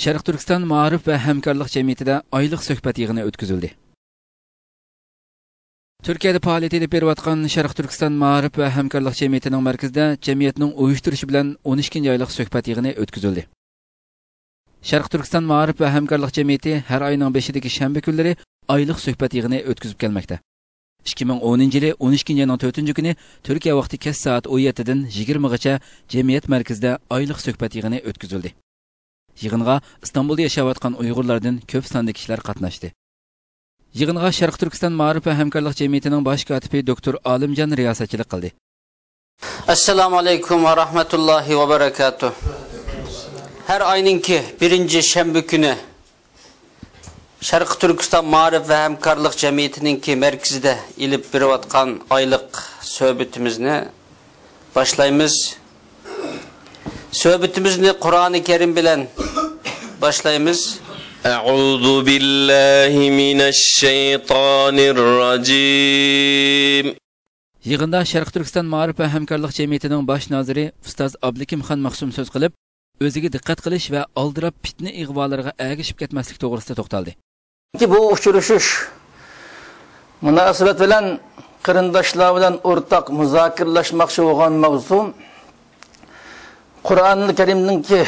Sharq Turkiston Ma'arif va hamkorlik jamiyatida oylik suhbat yig'ini o'tkazildi. Turkiyada faoliyat olib berayotgan Sharq Turkiston Ma'arif va hamkorlik jamiyatining markazida jamiyatning uyushtirishi bilan 12 oylik suhbat yig'ini o'tkazildi. Sharq Turkiston Ma'arif va hamkorlik jamiyati har oyning 5-dagi shanba kunlari oylik suhbat yig'ini o'tkazib kelmoqda. 2010 yili 12 oyning 4-kuni Turkiya vaqti kech soat 17 dan 20 gacha jamiyat markazida oylik suhbat yig'ini o'tkazildi. Yig'inga İstanbulda yashayotgan Uyg'urlardan ko'p sonli kishilar qatnashdi. Yig'inga Sharq Turkiston Ma'arif va hamkorlik jamiyatining bosh kotibi doktor Olimjon riyosatchilik qildi. Assalomu alaykum va rahmatullohi va barakatuh. Her ayninki birinci şembe günü Sharq Turkiston Ma'arif va hamkorlik jamiyatininki merkezide ilip berayotgan aylık söhbetimizni başlaymiz. Söhbetimizni Kur'an-ı Kerim bilen başlaymiz. Euzu billahi mineşşeytanirracim. Yig'inda Sharq Turkiston Ma'arif va hamkorlik jamiyatining bosh noziri ustoz Abdulkimxon Maqsum so'z qilib, o'ziga diqqat qilish va aldirab fitna ig'volariga agishib ketmaslik to'g'risida to'xtaldi. Ki bu uchrashuv munosabat bilan qarindoshlar bilan o'rtaq muzokiralashmoqchi bo'lgan mavzu Qur'on-ul Karimninki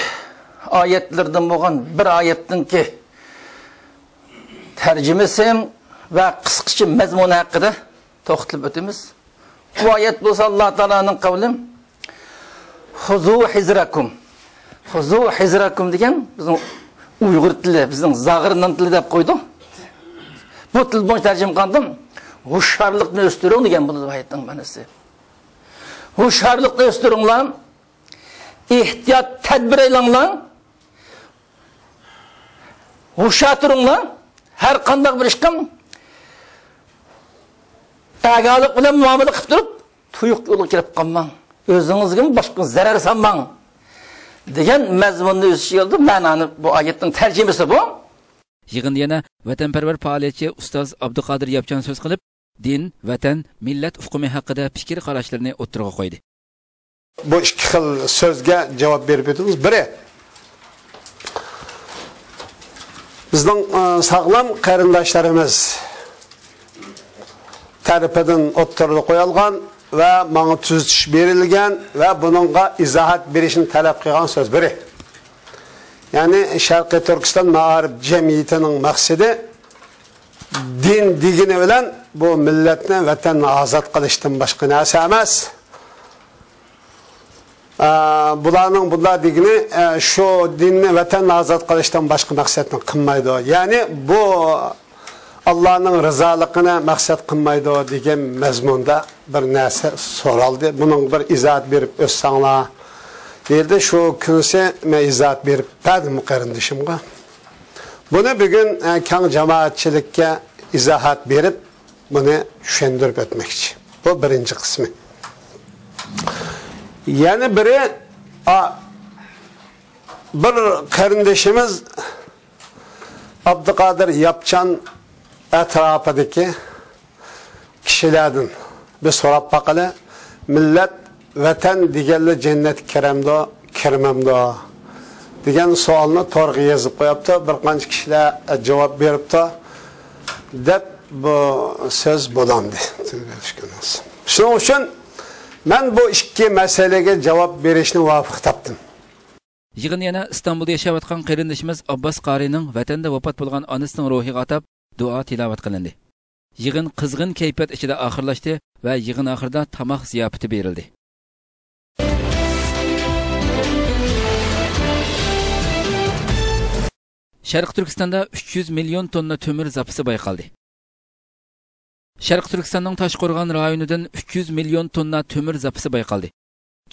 oyatlardan bo'lgan bir oyatninki tarjimasi va qisqacha mazmuni haqida to'xtalib o'tamiz. Bu oyat bo'lsa Alloh taolaning qavli Huzu hizrakum. Huzu hizrakum degan bizning Uyg'ur tili, bizning Zag'irnan tili deb qo'ydi. Bu til bo'yicha tarjima qildim. Hushyorlikni o'stiring degan bu oyatning ma'nosi. Hushyorlikni o'stiringlar. İhtiyat tedbir eylanglar. Hushyor turinglar. Her qanday bir ishqim tagalik bilan muomala qilib turib, tuyuq yo'lga kirib qolmang. O'zingizga boshqa zarar solmang degan mazmunni o'z ichiga oldi. Ma'noni bu oyatning tarjimasi bu. Yig'inda yana vatanparvar faoliyatchi ustoz Abduqodir Yapchan so'z qilib, din, vatan, millat hukmi haqida fikr qarashlarini o'ttirg'a qo'ydi. Bu ikki xil so'zga javob berib o'tamiz. Biri bizning sog'lom qarindoshlarimiz tarafidan o'ttirib qo'yilgan va menga tuzatish berilgan va buningga izohat berishni talab qilgan so'z biri. Ya'ni Sharqiy Turkiston Ma'arif jamiyatining maqsadi din degani bilan bu millatni, vatanni ozod qilishdan boshqa narsa emas. Bularning bunlar degani şu dinni vatanni ozod qilishdan boshqa maqsadni qilmaydi. Ya'ni bu Allohning rizoligini maqsad qilmaydi degan mazmunda bir narsa so'raldi. Buning bir izohat berib o'tsanglar deyildi. Shu kunsi men izohat berib berdim qarindishimga. Buni bugun keng jamoatchilikka izohat berib buni tushuntirib o'tmoqchi. Bu birinchi qismi. Yani biri bir kardeşimiz Abduqodir Yapchan etrafındaki kişilerden bir so'rab baqili, millet vatan deganli cennet kiremdo, kirmemdo degan savolni to'g'ri yozib qo'yapti. Bir qancha kishilar javob beribdi deb bu so'z bo'landi. Shuning uchun men bu ikki masalaga javob berishni muvofiq topdim. Yig'in yana İstanbulda yashayotgan qarindishimiz Abbas Qarining vatanda vafot bo'lgan onasining ruhiga atab duo tilovat qilindi. Yig'in qizg'in kayfiyat ichida oxirlashdi va yig'in oxirida tamoq ziyofati berildi. Sharq Turkistonda 300 million tonna temir zapisi bayqaldi. Sharq Turkistonning Toshqo'rg'on rayonidan 300 million tonna temir zapisi bayqaldi.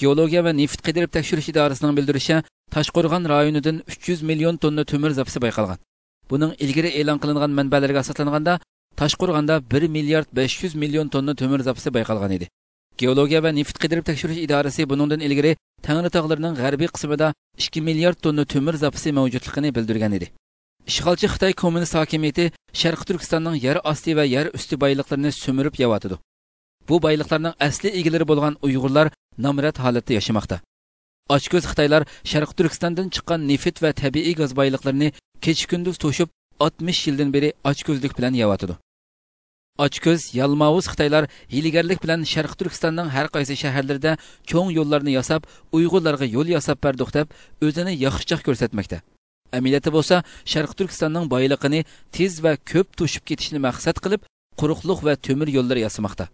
Geologiya va neft qidirib tekshirish idorasining bildirishicha, Toshqo'rg'on rayonidan 300 million tonna temir zapisi bayqalgan. Buning ilgari e'lon qilingan manbalarga asoslanganda Toshqo'rg'onda 1 milliard 500 million tonna temir zapisi bayqalgan edi. Geologiya va neft qidirib tekshirish idorasi buningdan ilgari Tangri tog'larining g'arbiy qismida 2 milliard tonna temir zapisi mavjudligini bildirgan edi. İşğalçı Xitoy kommunist hokimiyati Sharq Turkistonning yer osti va yer usti boyliklarini sömürüp yavatidi. Bu boyliklarning asli egalari bo'lgan Uyg'urlar nomrat holatda yashamoqda. Ochko'z Xitoylar Sharq Turkistondan chiqqan neft va tabiiy gaz boyliqlarini kecha-kunduz to'shib 60 yildan beri ochko'zlik bilan yeyotidi. Ochko'z, yalmavuz Xitoylar hiylagarlik bilan Sharq Turkistonning har qaysi shaharlarida cho'ng yo'llarni yasab, Uyg'urlarga yo'l yasab berdik deb o'zini yaxshicha ko'rsatmoqda. Amaliyotda bo'lsa, Sharq Turkistonning boyligini tez va ko'p to'shib ketishni maqsad qilib, quruqliq va temir yo'llar yasamoqda.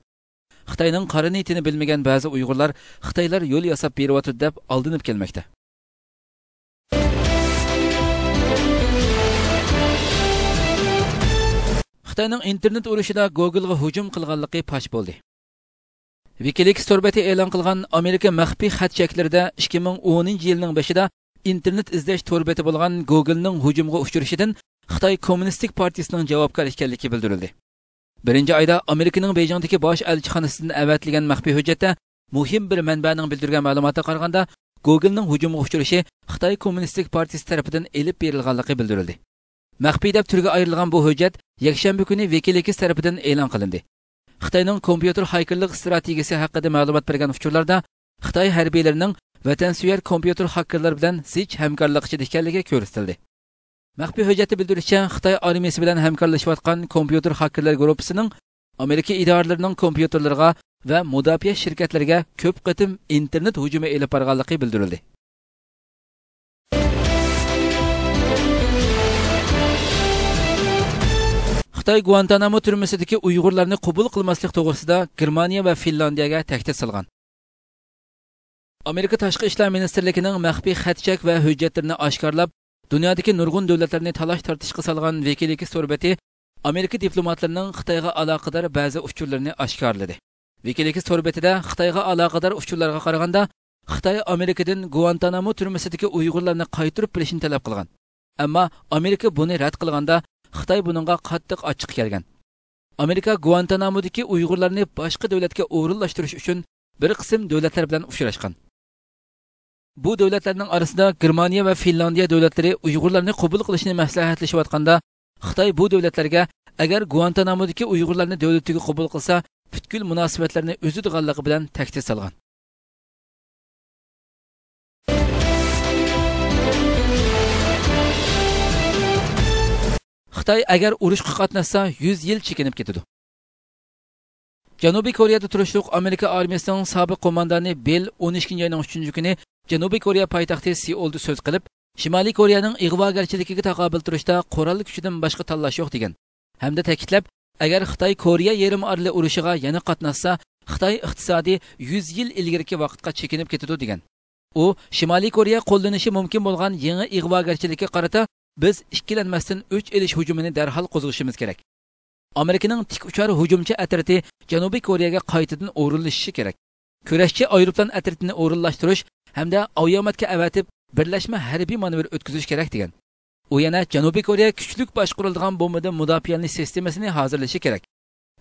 Xitoyning qora niyatini bilmagan ba'zi Uyg'urlar Xitoylar yo'l yasab beryapti deb aldinib kelmoqda. Xitoyning internet urushida Google'ga hujum qilganligi fosh bo'ldi. WikiLeaks torbati e'lon qilgan Amerika maxfiy xat cheklarida 2010-yilning boshida internet izlash torbati bo'lgan Google'ning hujumga uchrashidan Xitoy Kommunistik partiyasining javobgar ekanligi bildirildi. Birinchi oyda Amerikaning Beyjingdagi bosh elchixonasidan avatilgan maxfiy hujjatda muhim bir manbaning bildirgan ma'lumotga qaraganda Google'ning hujumga uchrashi Xitoy Kommunistik partiyasi tomonidan elib berilganligi bildirildi. Maxfiy deb turga ayrilgan bu hujjat yakshanba kuni WikiLeaks tomonidan e'lon qilindi. Xitoyning kompyuter haykerlik strategiyasi haqida ma'lumot bergan uchurlarda Xitoy harbiylarining vatansuyar kompyuter hakkerlar bilan zich hamkorlik ichida ekanligi ko'rsatildi. Maxfiy hujjatda bildirishicha, Xitoy armiyasi bilan hamkorlashayotgan kompyuter hakkerlar guruhining Amerika idoralarining kompyuterlariga va mudofaa shirkatlariga ko'p qatim internet hujumi elib borganligi bildirildi. Xitoy Guantanamo turmasidagi Uyg'urlarni qabul qilmaslik to'g'risida Germaniya va Finlandiyaga tahdid solgan. Amerika Tashqi ishlar ministrligining maxfiy xatchak va hujjatlarini oshkorlab, dunyodagi nurg'un davlatlarni talash tortishga solgan WikiLeaks torbati Amerika diplomatlarining Xitoyga aloqador ba'zi uchurlarni oshkorladi. WikiLeaks torbatida Xitoyga aloqador uchurlarga qaraganda, Xitoy Amerikadan Guantanamo turmasidagi Uyg'urlarni qaytarib berishni talab qilgan. Ammo Amerika buni rad qilganda Xitoy buningga qattiq ochiq kelgan. Amerika Guantanamodagi Uyg'urlarni boshqa davlatga o'rinlashtirish uchun bir qism davlatlar bilan uchrashgan. Bu davlatlarning orasida Germaniya va Finlandiya davlatlari Uyg'urlarni qabul qilishni maslahatlashayotganda, Xitoy bu davlatlarga agar Guantanamodagi Uyg'urlarni davlatiga qabul qilsa, butkul munosabatlarni o'zidganligi bilan tahdid solgan. Xitoy agar urushga qatnashsa 100 yil chekinib ketadi. Janubiy Koreyada turishliq Amerika armiyasining sobiq qo'mondoni Bell 12-oyning 3-kuni Janubiy Koreya poytaxti Seulda so'z qilib, Shimoliy Koreyaning ig'vogarchiligiga taqobil turishda qurolli kuchidan boshqa tanlash yo'q degan. Hamda ta'kidlab, agar Xitoy Koreya yarim oroli urushiga yana qatnashsa, Xitoy iqtisodiy 100 yil ilgariki vaqtga chekinib ketadi degan. U Shimoliy Koreya qo'llanishi mumkin bo'lgan yangi ig'vogarchilikka qarata biz ikkilanmasdan 3 elish hujumini darhol qo'zg'ashimiz kerak. Amerikaning tik uchar hujumchi atriti Janubiy Koreyaga qaytadan o'rinlashishi kerak. Kurashchi aeroplan atritini o'rinlashtirish hamda avtomatga avatib birlashma harbiy manevr o'tkazish kerak degan. U yana Janubiy Koreya kuchlik boshqariladigan bombadan mudofaali sistemasini hozirlashi kerak.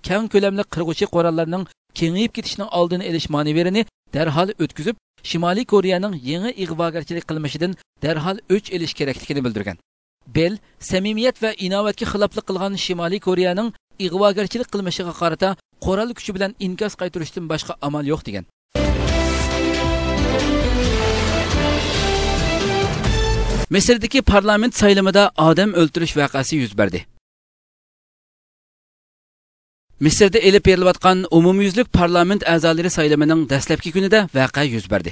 Keng ko'lamli qirg'uvchi qurollarning kengayib ketishining oldini olish manevrini darhol o'tkazib, Shimoliy Koreyaning yangi ig'vogarchilik qilmishidan darhol o'ch olish kerakligini bildirgan. Bell samimiyat va inovatga xiloflik qilgan Shimoliy Koreyaning ig'vogarchilik qilmishiga qarata qurol kuchi bilan inkos qaytarishdan boshqa amal yo'q degan. Misrdagi parlament saylamida odam o'ldirish voqeasi yuz berdi. Misrda elib berilayotgan umumyuzlik parlament a'zolari saylamining dastlabki kunida voqea yuz berdi.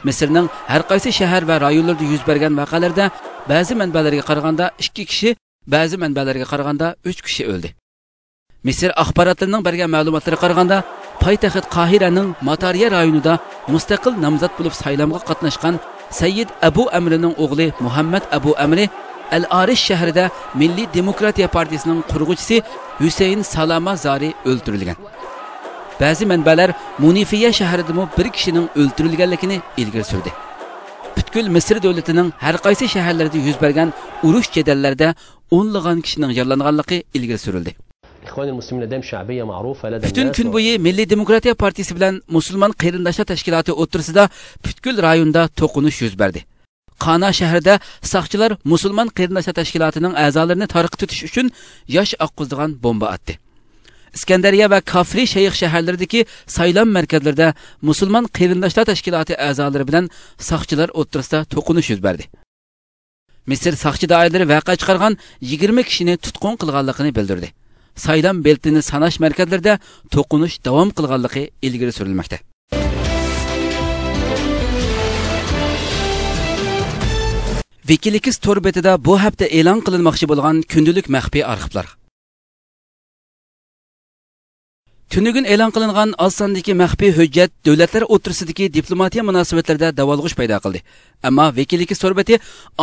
Misrning har qaysi shahar va rayonlarda yuz bergan voqealarda ba'zi manbalarga qaraganda 2 kishi, ba'zi manbalarga qaraganda 3 kishi o'ldi. Misr axborotlarining bergan ma'lumotlariga qaraganda poytaxt Qohiraning Matariya rayonida mustaqil nomzod bo'lib saylamga qatnashgan Sayyid Abu Amrining o'g'li Muhammad Abu Amri Al-Arish shahrida Milliy Demokratiya partiyasining qurg'uvchisi Husayn Salama Zari o'ldirilgan. Ba'zi manbalar Munifiya shahrida bir kishining o'ldirilganligini ilgari surdi. Butkul Misr davlatining har qaysi shaharlarida yuz bergan urush jadallarida o'nlagan kishining yaralanganligi ilgari surildi. Bütün kun bo'yi Milliy Demokratiya partiyasi bilan Musulmon qarindoshlar tashkiloti o'rtasida butkul rayonda to'qinish yuz berdi. Qana shahrida saqchilar Musulmon qarindoshlar tashkilotining a'zolarini tarqatib tutish uchun yosh oqqizdigan bomba atdi. İskandariya va Kafri Shayx shaharlaridagi saylom markazlarida musulmon qarindoshlar tashkiloti a'zolari bilan soqchilar o'rtasida to'qinish yuz berdi. Misr soqchi doiralari vaqa chiqargan 20 kishini tutqun qilganligini bildirdi. Saylom beltini sanash markazlarida to'qinish davom qilganligi ilgari surilmoqda. Wikileaks tor betida bu hafta e'lon qilinmoqchi bo'lgan kundalik maxfiy arxivlar. Tunugun e'lon qilingan oz sondagi maxfiy hujjat davlatlar o'rtasidagi diplomatiya munosabatlarida davolg'ish paydo qildi. Ammo Wikileaks tor beti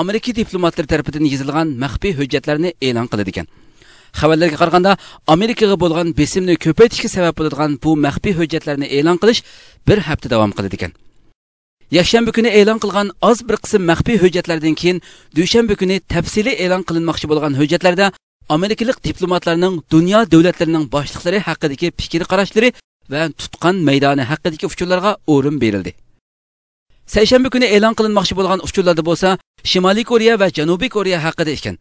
Amerika diplomatlari tomonidan yozilgan maxfiy hujjatlarni e'lon qildi ekan. Xabarlarga qaraganda, Amerikaga bo'lgan besimni ko'paytirishga sabab bo'ladigan bu maxfiy hujjatlarni e'lon qilish bir hafta davom qildi ekan. Yakshanba kuni e'lon qilgan oz bir qism maxfiy hujjatlardan keyin dushanba kuni tafsiliy e'lon qilinmoqchi bo'lgan hujjatlarda Amerikalik diplomatlarning dunyo davlatlarining boshliqlari haqidagi fikr qarashlari va tutqan maydoni haqidagi uchurlarga o'rin berildi. Seshanba kuni e'lon qilinmoqchi bo'lgan uchurlarda bo'lsa, Shimoliy Koreya va Janubiy Koreya haqida ekan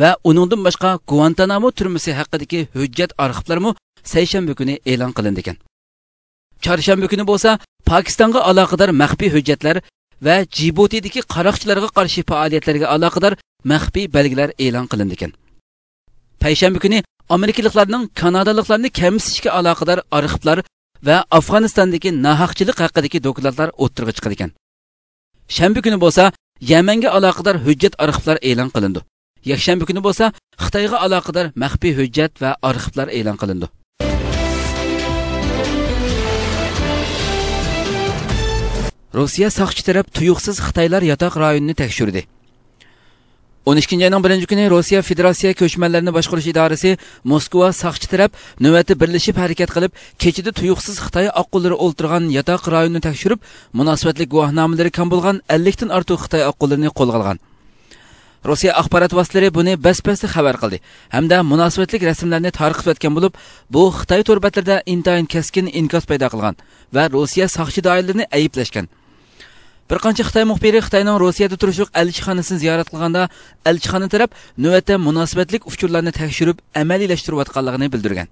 va uningdan boshqa Guantanamo turmasi haqidagi hujjat arxivlarmi seshanba kuni e'lon qilindi ekan. Chorshanba kuni bo'lsa, Pokistonga aloqador maxfiy hujjatlar va Djiboutidagi qaroqchilarga qarshi faoliyatlarga aloqador maxfiy belgilar e'lon qilindi ekan. Payshanba kuni Amerikaliklarning Kanadaliklarni kamsitishga aloqador arxivlar va Afg'onistondagi nohaqchilik haqidagi dokladlar o'tirg'i chiqdi ekan. Shanba kuni bo'lsa, Yamanga aloqador hujjat arxivlar e'lon qilindi. Yakshanba kuni bo'lsa, Xitoyga aloqador maxfiy hujjat va arxivlar e'lon qilindi. Rossiya soqchi taraf tuyuqsiz Xitoylar yotoq rayonini tekshirdi. 12 ayning 1-kuni Rossiya Federatsiya ko'chmanlarni boshqarish idorasi Moskva soqchi taraf navbati birlashib harakat qilib, kechida tuyuqsiz Xitoy oqqulari o'ltirgan yotoq rayonini tekshirib, munosabatli guvohnomalari kam bo'lgan 50 dan ortiq Xitoy oqqularini qo'lga olgan. Rossiya axborot vositalari buni bas-basda xabar qildi hamda munosabatli rasmlarni tarqatib o'tgan bo'lib, bu Xitoy torbatlarida intayin keskin inkos paydo qilgan va Rossiya soqchi doiralarini ayblashgan. Bir qancha Xitoy muxbiri Xitoyning Rossiyada turishliq elchixonasini ziyorat qilganda, elchixona taraf navbatda munosabatli uchurlarni tekshirib, amaliylashtirib atganligini bildirgan.